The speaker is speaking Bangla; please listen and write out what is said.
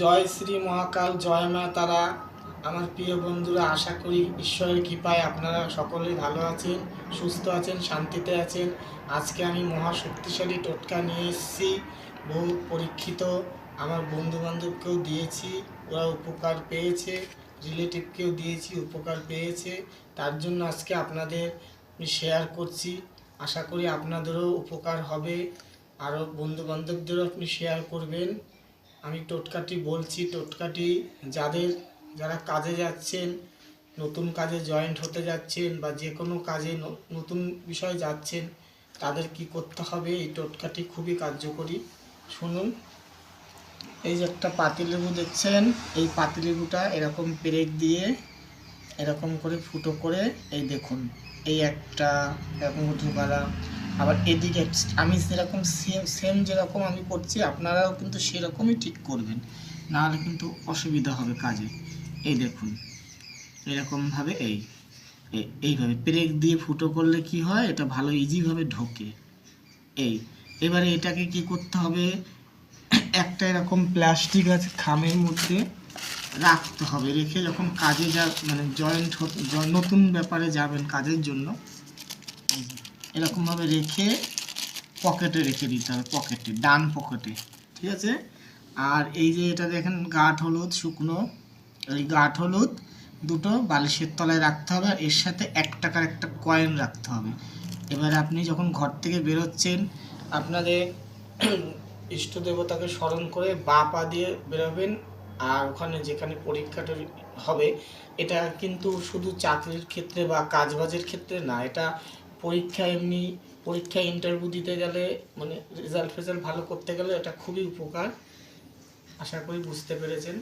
জয় শ্রী মহাকাল, জয় মা তারা। আমার প্রিয় বন্ধুরা, আশা করি ঈশ্বরের কৃপায় আপনারা সকলেই ভালো আছেন, সুস্থ আছেন, শান্তিতে আছেন। আজকে আমি মহাশক্তিশালী টোটকা নিয়ে এসেছি, বহু পরীক্ষিত। আমার বন্ধুবান্ধবকেও দিয়েছি, ওরা উপকার পেয়েছে, রিলেটিভকেও দিয়েছি, উপকার পেয়েছে। তার জন্য আজকে আপনাদের শেয়ার করছি। আশা করি আপনাদেরও উপকার হবে, আরও বন্ধুবান্ধবদেরও আপনি শেয়ার করবেন। আমি টোটকাটি বলছি। টোটকাটি যারা কাজে যাচ্ছেন, নতুন কাজে জয়েন্ট হতে যাচ্ছেন, বা যে কোনো কাজে নতুন বিষয়ে যাচ্ছেন, তাদের কি করতে হবে, এই টোটকাটি খুবই কার্যকরী। শুনুন। এই যে একটা পাতিলেবু দেখছেন, এই পাতিলেবুটা এরকম পেরেক দিয়ে এরকম করে ফুটো করে, এই দেখুন, এই একটা এরকম ঢোকালাম। আবার এদিকে আমি যেরকম সেম যেরকম আমি করছি, আপনারাও কিন্তু সেরকমই ঠিক করবেন, নাহলে কিন্তু অসুবিধা হবে কাজে। এই দেখুন, এরকমভাবে এইভাবে পেরেক দিয়ে ফুটো করলে কি হয়, এটা ভালো ইজিভাবে ঢোকে। এবারে এটাকে কি করতে হবে, একটা এরকম প্লাস্টিক আছে, খামের মধ্যে রাখতে হবে। রেখে যখন কাজে মানে জয়েন্ট নতুন ব্যাপারে যাবেন কাজের জন্য, এরকমভাবে রেখে পকেটে রেখে দিতে হবে, ডান পকেটে, ঠিক আছে। আর এই যে এটা দেখেন, গাঁট হলুদ শুকনো, এই গাঁট হলুদ দুটো বালিশের তলায় রাখতে হবে, আর এর সাথে 1 টাকার একটা কয়েন রাখতে হবে। এবার আপনি যখন ঘর থেকে বেরোচ্ছেন, আপনাদের ইষ্ট দেবতাকে স্মরণ করে বাঁ পা দিয়ে বেরোবেন। আর ওখানে যেখানে পরীক্ষাটা হবে, এটা কিন্তু শুধু চাকরির ক্ষেত্রে বা কাজবাজের ক্ষেত্রে না, এটা পরীক্ষায় ইন্টারভিউ দিতে গেলে, মানে রেজাল্ট ভালো করতে গেলে এটা খুবই উপকার। আশা করি বুঝতে পেরেছেন।